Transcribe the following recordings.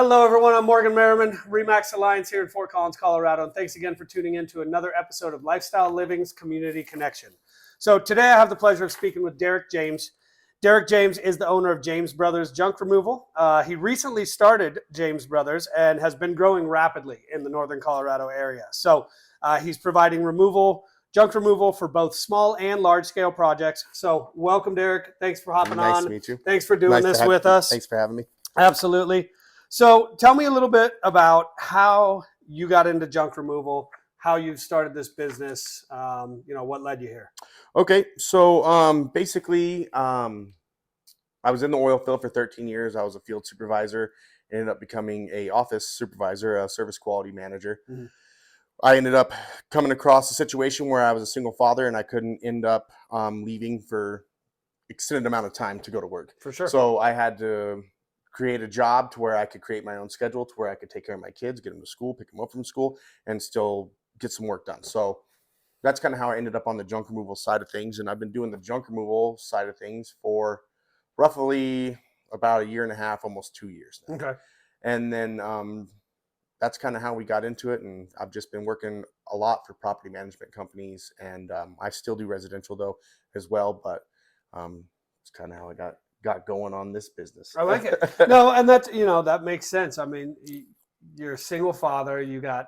Hello, everyone. I'm Morgan Merriman, Remax Alliance here in Fort Collins, Colorado. And thanks again for tuning in to another episode of Lifestyle Living's Community Connection. So today I have the pleasure of speaking with Derek James. Derek James is the owner of James Brothers Junk Removal. He recently started James Brothers and has been growing rapidly in the northern Colorado area. So he's providing junk removal for both small and large scale projects. So welcome, Derek. Thanks for hopping on. Nice to meet you. Thanks for doing this with us. Thanks for having me. Absolutely. So tell me a little bit about how you got into junk removal, how you started this business, what led you here? Okay. So basically, I was in the oil field for 13 years. I was a field supervisor, ended up becoming a office supervisor, a service quality manager. Mm-hmm. I ended up coming across a situation where I was a single father and I couldn't end up leaving for extended amount of time to go to work. For sure. So I had to create a job to where I could create my own schedule, to where I could take care of my kids, get them to school, pick them up from school, and still get some work done. So that's kind of how I ended up on the junk removal side of things. And I've been doing the junk removal side of things for roughly about 1.5 years, almost 2 years now. Okay. And then that's kind of how we got into it. And I've just been working a lot for property management companies. And I still do residential though as well, but it's kind of how I got going on this business. I like it. No, and that's, that makes sense. I mean, you're a single father. You got,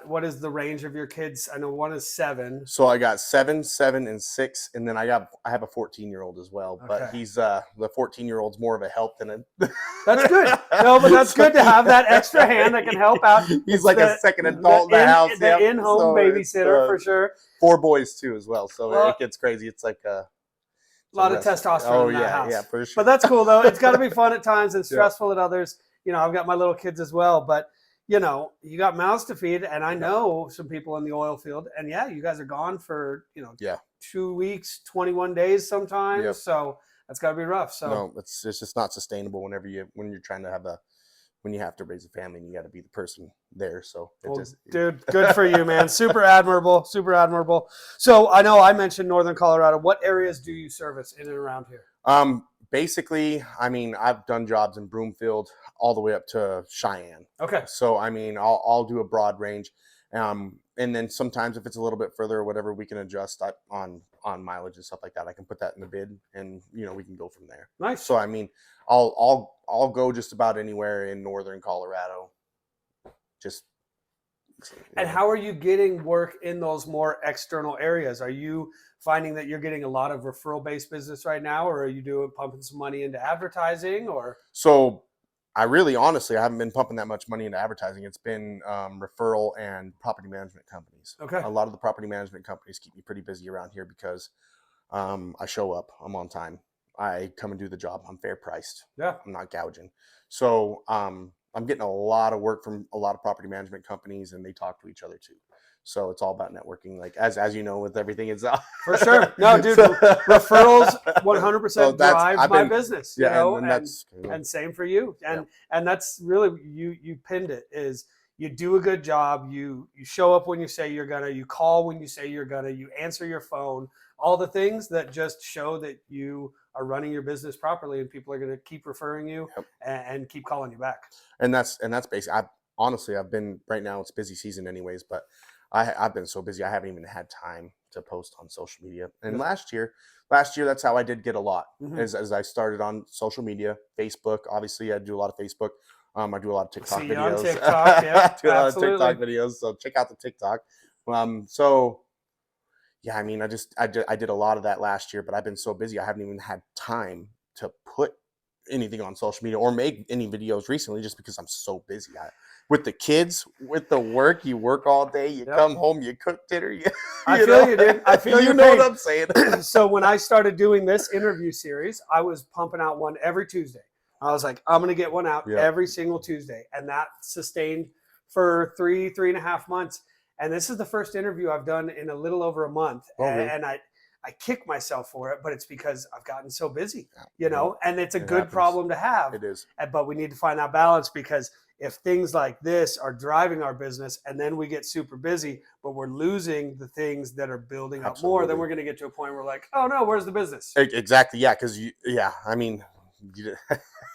what is the range of your kids? I know one is 7. So I got 7, 7, and 6. And then I have a 14-year-old as well, but he's, the 14-year-old's more of a help than a. That's good. No, but that's good to have that extra hand that can help out. He's like a second adult in the house. The in-home babysitter for sure. 4 boys too, as well. So it gets crazy. It's like a lot of testosterone in that house. Yeah, for sure. But that's cool though. It's got to be fun at times and stressful at others. I've got my little kids as well, but you got mouths to feed, and I know some people in the oil field, and you guys are gone for 2 weeks, 21 days sometimes. Yep. So that's got to be rough. So no, it's just not sustainable when you're trying to when you have to raise a family and you got to be the person there. So dude, good for you, man. Super admirable. Super admirable. So I know I mentioned Northern Colorado. What areas do you service in and around here? Basically, I mean, I've done jobs in Broomfield all the way up to Cheyenne. Okay. So, I mean, I'll do a broad range. And then sometimes if it's a little bit further or whatever, we can adjust on mileage and stuff like that. I can put that in the bid and, we can go from there. Nice. So, I mean, I'll go just about anywhere in Northern Colorado. And how are you getting work in those more external areas? Are you finding that you're getting a lot of referral-based business right now, or are you pumping some money into advertising? Or so, I haven't been pumping that much money into advertising. It's been referral and property management companies. Okay. A lot of the property management companies keep me pretty busy around here because I show up, I'm on time, I come and do the job, I'm fair priced. Yeah. I'm not gouging. So I'm getting a lot of work from a lot of property management companies, and they talk to each other too. So it's all about networking, like as you know, with everything it's for sure. No, dude, referrals 100% drive my business. And same for you. And that's really you pinned it. Is you do a good job. You show up when you say you're gonna. You call when you say you're gonna. You answer your phone. All the things that just show that you are running your business properly, and people are going to keep referring you and keep calling you back. And that's basically. I've been right now. It's busy season anyways, but I've been so busy I haven't even had time to post on social media. And last year that's how I did get a lot. Mm-hmm. As I started on social media, Facebook. Obviously, I do a lot of Facebook. I do a lot of TikTok videos. On TikTok, yeah, do a lot of TikTok videos. So check out the TikTok. Yeah, I mean, I did a lot of that last year, but I've been so busy I haven't even had time to put anything on social media or make any videos recently, just because I'm so busy. With the kids, with the work, you work all day, you come home, you cook dinner. I feel you, dude. I feel you know what I'm saying. So when I started doing this interview series, I was pumping out one every Tuesday. I was like, I'm going to get one out every single Tuesday. And that sustained for 3.5 months. And this is the first interview I've done in a little over a month. And I kick myself for it, but it's because I've gotten so busy, and it's a good problem to have. It is. But we need to find that balance, because if things like this are driving our business and then we get super busy, but we're losing the things that are building up more, then we're going to get to a point where we're like, oh no, where's the business? Exactly. Yeah. Because I mean,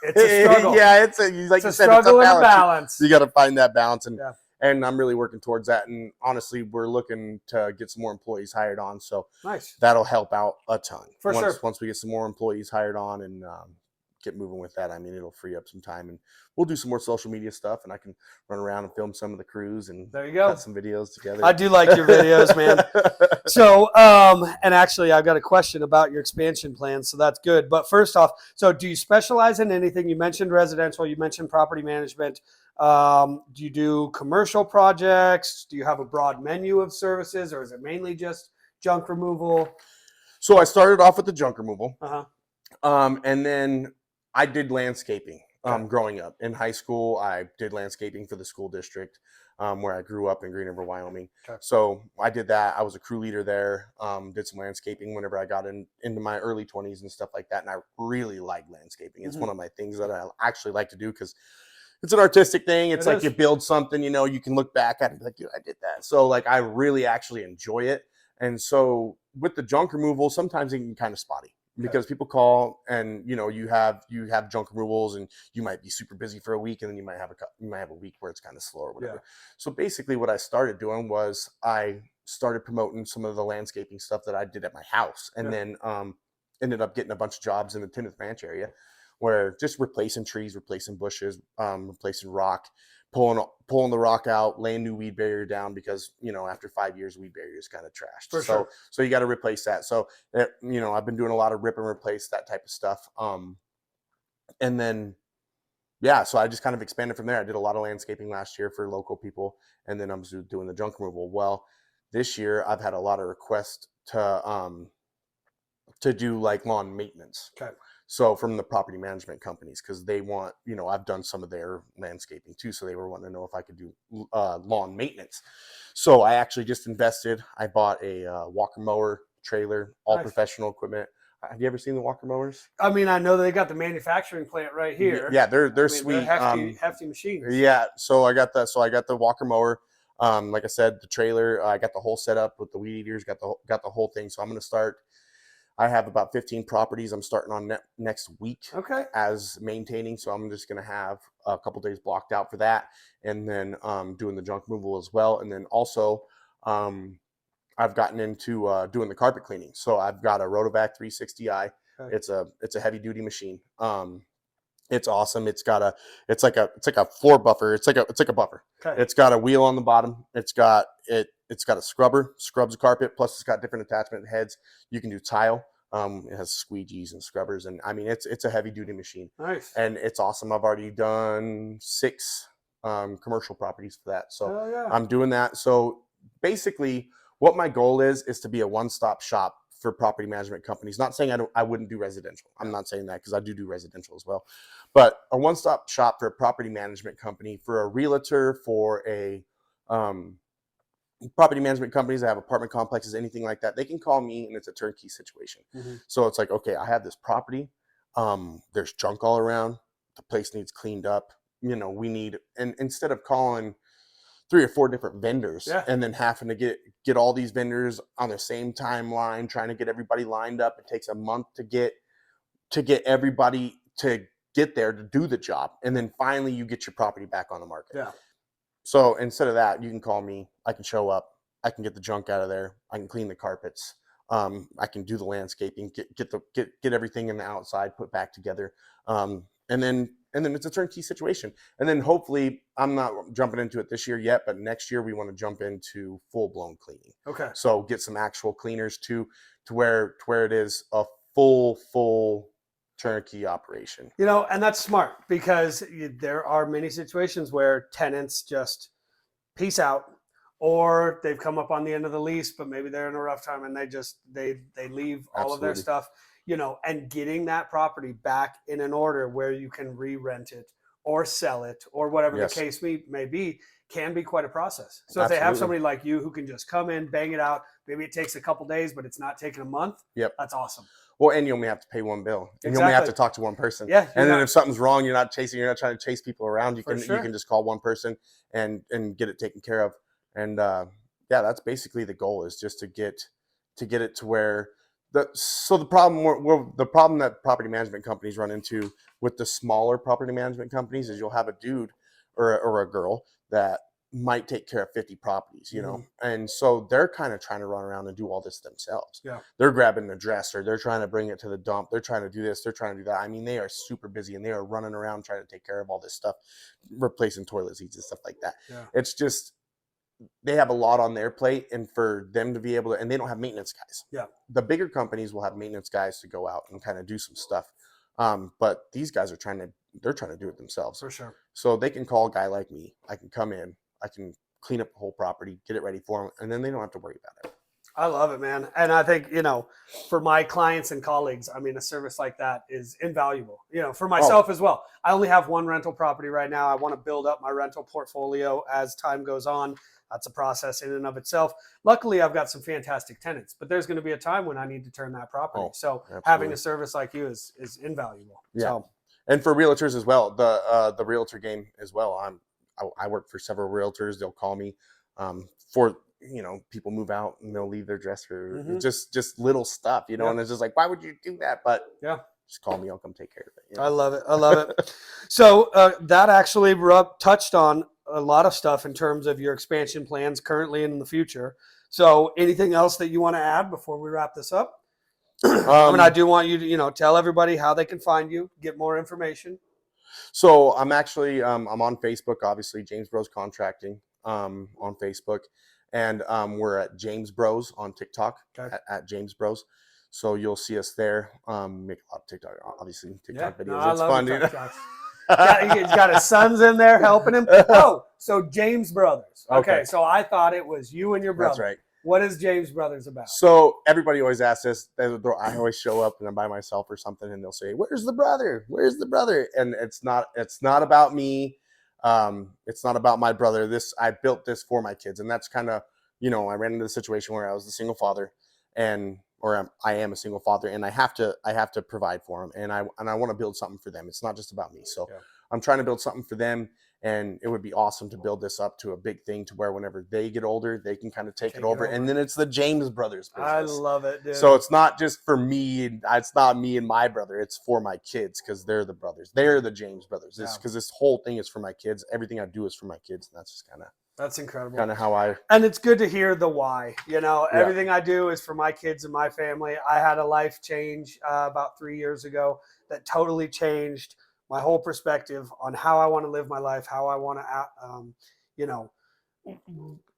It's a struggle. Yeah, like It's you a said, struggle it's and a balance. You got to find that balance, Yeah. and I'm really working towards that. And honestly, we're looking to get some more employees hired on, so Nice. that'll help out a ton. For sure. Once we get some more employees hired on and get moving with that, I mean, it'll free up some time, and we'll do some more social media stuff, and I can run around and film some of the crews and there you go. cut some videos together. I do like your videos, man. So, and actually, I've got a question about your expansion plans, so that's good. But first off, so do you specialize in anything? You mentioned residential, you mentioned property management. Do you do commercial projects? Do you have a broad menu of services, or is it mainly just junk removal? So I started off with the junk removal, Uh-huh. and then I did landscaping. Okay. Growing up in high school, I did landscaping for the school district where I grew up in Green River, Wyoming. Okay. So I did that. I was a crew leader there. Did some landscaping whenever I got into my early 20s and stuff like that. And I really like landscaping. It's one of my things that I actually like to do because it's an artistic thing. It's like you build something, you know, you can look back at it and be like, dude, I did that. So like I really actually enjoy it. And so with the junk removal, sometimes it can be kind of spotty because people call and you know you have junk removals and you might be super busy for a week and then you might have a week where it's kind of slow or whatever. Yeah. So basically what I started doing was I started promoting some of the landscaping stuff that I did at my house and then ended up getting a bunch of jobs in the Tenant Ranch area where just replacing trees, replacing bushes, replacing rock, pulling the rock out, laying new weed barrier down because, you know, after 5 years, weed barrier is kind of trashed. For sure. So you got to replace that. So, you know, I've been doing a lot of rip and replace, that type of stuff. And then, yeah, so I just kind of expanded from there. I did a lot of landscaping last year for local people, and then I'm doing the junk removal. Well, this year I've had a lot of requests to do like lawn maintenance. Okay. So from the property management companies, because they want, you know, I've done some of their landscaping too. So they were wanting to know if I could do lawn maintenance. So I actually just invested. I bought a walker mower trailer, all professional equipment. Have you ever seen the walker mowers? I mean, I know they got the manufacturing plant right here. Yeah, they're sweet. They're hefty machines. Yeah. So I got the walker mower. Like I said, the trailer. I got the whole setup with the weed eaters. Got the whole thing. So I'm going to start. I have about 15 properties I'm starting on next week as maintaining. So I'm just going to have a couple days blocked out for that. And then doing the junk removal as well. And then also I've gotten into doing the carpet cleaning. So I've got a Rotovac 360i. It's a heavy duty machine. It's awesome. It's like a floor buffer. It's like a buffer. It's got a wheel on the bottom. It's got a scrubber, scrubs the carpet. Plus it's got different attachment heads. You can do tile. It has squeegees and scrubbers. And I mean, it's a heavy duty machine. Nice. And it's awesome. I've already done 6 commercial properties for that. So I'm doing that. So basically what my goal is to be a one-stop shop for property management companies. Not saying I wouldn't do residential. I'm not saying that because I do residential as well. But a one-stop shop for a property management company, for a realtor, for a property management companies that have apartment complexes, anything like that, they can call me and it's a turnkey situation. So it's like, okay, I have this property. There's junk all around. The place needs cleaned up. You know, and instead of calling 3 or 4 different vendors and then having to get all these vendors on the same timeline, trying to get everybody lined up. It takes a month to get everybody to get there to do the job. And then finally you get your property back on the market. Yeah. So instead of that, you can call me, I can show up, I can get the junk out of there. I can clean the carpets. I can do the landscaping, get everything in the outside, put back together. And then it's a turnkey situation. And then hopefully, I'm not jumping into it this year yet, but next year we want to jump into full-blown cleaning. Okay. So get some actual cleaners to where it is a full turnkey operation. You know, and that's smart because there are many situations where tenants just peace out, or they've come up on the end of the lease, but maybe they're in a rough time and they leave all of their stuff. You know, and getting that property back in an order where you can re-rent it or sell it or whatever the case may be can be quite a process. So if they have somebody like you who can just come in, bang it out, maybe it takes a couple days, but it's not taking a month. Yep. That's awesome. Well, and you only have to pay one bill. And you only have to talk to one person. Yeah. And then if something's wrong, you're not trying to chase people around. You can just call one person and get it taken care of. And that's basically the goal, is just to get it to where So the problem that property management companies run into with the smaller property management companies is you'll have a dude or a girl that might take care of 50 properties, you know, and so they're kind of trying to run around and do all this themselves. Yeah. They're grabbing the dresser, they're trying to bring it to the dump, they're trying to do this, they're trying to do that. I mean, they are super busy and they are running around trying to take care of all this stuff, replacing toilet seats and stuff like that. Yeah. It's just they have a lot on their plate, and for them to be able to, and they don't have maintenance guys. Yeah. The bigger companies will have maintenance guys to go out and kind of do some stuff. But these guys are they're trying to do it themselves. For sure. So they can call a guy like me. I can come in, I can clean up the whole property, get it ready for them, and then they don't have to worry about it. I love it, man. And I think, for my clients and colleagues, I mean, a service like that is invaluable, for myself as well. I only have one rental property right now. I want to build up my rental portfolio as time goes on. That's a process in and of itself. Luckily, I've got some fantastic tenants, but there's going to be a time when I need to turn that property. So absolutely. Having a service like you is invaluable. Yeah. So, and for realtors as well, the realtor game as well. I work for several realtors. They'll call me for, people move out and they'll leave their dresser, just little stuff, and it's just like, why would you do that? But yeah, just call me. I'll come take care of it. I love it. I love it. So that actually touched on a lot of stuff in terms of your expansion plans currently and in the future. So anything else that you want to add before we wrap this up? I do want you to, tell everybody how they can find you, get more information. So I'm actually, I'm on Facebook, obviously, James Bros Contracting on Facebook. And we're at James Bros on TikTok, at James Bros. So you'll see us there. Make a lot of TikTok, obviously, TikTok videos. No, it's fun, dude. He's got his sons in there helping him. Oh, so James Brothers. Okay, so I thought it was you and your brother. That's right. What is James Brothers about? So everybody always asks this. I always show up and I'm by myself or something, and they'll say, "Where's the brother? Where's the brother?" And it's not about me. It's not about my brother. I built this for my kids, and that's kind of, I ran into the situation where I was a single father, I am a single father, and I have to provide for them, and I want to build something for them. It's not just about me. So I'm trying to build something for them, and it would be awesome to build this up to a big thing to where whenever they get older, they can kind of take it over. And then it's the James Brothers business. I love it, dude. So it's not just for me. It's not me and my brother. It's for my kids, because they're the brothers. They're the James Brothers. Because this whole thing is for my kids. Everything I do is for my kids, and that's just that's incredible. Kind of how and it's good to hear the why. Everything I do is for my kids and my family. I had a life change about 3 years ago that totally changed my whole perspective on how I want to live my life, how I want to,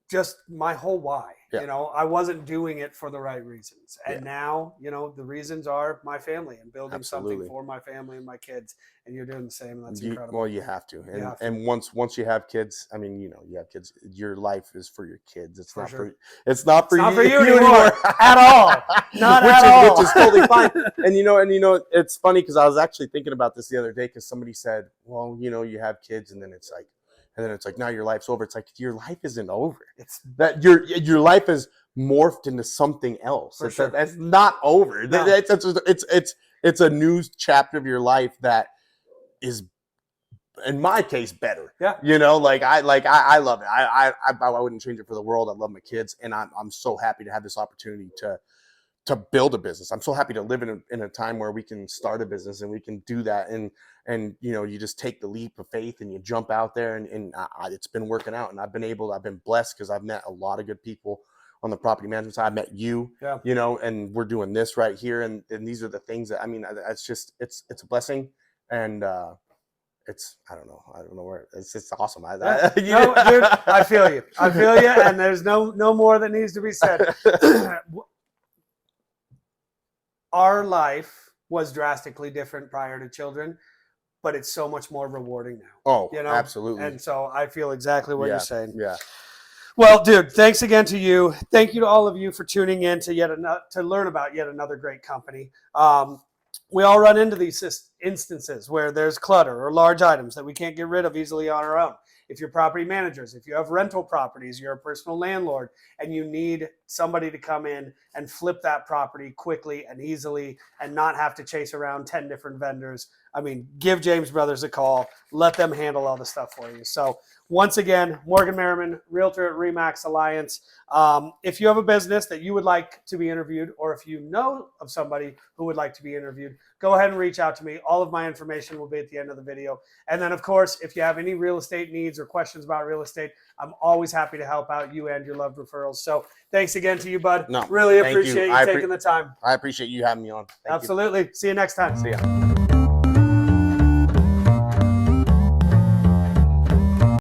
just my whole why. I wasn't doing it for the right reasons. And now, the reasons are my family and building something for my family and my kids. And you're doing the same. And that's incredible. Well, you have to. And once you have kids, I mean, you have kids, your life is for your kids. It's not for you anymore at all. Not at all. Which is totally fine. And it's funny, because I was actually thinking about this the other day, because somebody said, well, you have kids, and then it's like, now your life's over. It's like, your life isn't over. It's that your life is morphed into something else. That's not over. No. It's a new chapter of your life that is, in my case, better. Yeah. I love it. I wouldn't change it for the world. I love my kids, and I'm so happy to have this opportunity to build a business. I'm so happy to live in a time where we can start a business and we can do that. And you just take the leap of faith and you jump out there, and it's been working out, and I've been blessed, because I've met a lot of good people on the property management side. I met you, and we're doing this right here. And these are the things that, it's a blessing. And I don't know where it's just awesome. No, dude, I feel you. And there's no more that needs to be said. Our life was drastically different prior to children, but it's so much more rewarding now. Oh, absolutely. And so I feel exactly what you're saying. Yeah. Well, dude, thanks again to you. Thank you to all of you for tuning in to learn about yet another great company. We all run into these instances where there's clutter or large items that we can't get rid of easily on our own. if you're property managers, if you have rental properties, you're a personal landlord, and you need somebody to come in and flip that property quickly and easily and not have to chase around 10 different vendors, I mean, give James Brothers a call. Let them handle all the stuff for you. So once again, Morgan Merriman, Realtor at RE/MAX Alliance. If you have a business that you would like to be interviewed, or if you know of somebody who would like to be interviewed, go ahead and reach out to me. All of my information will be at the end of the video. And then, of course, if you have any real estate needs or questions about real estate, I'm always happy to help out you and your loved referrals. So thanks again to you, bud. No, really thank you. appreciate you taking the time. I appreciate you having me on. Thank you. Absolutely. See you next time. See ya.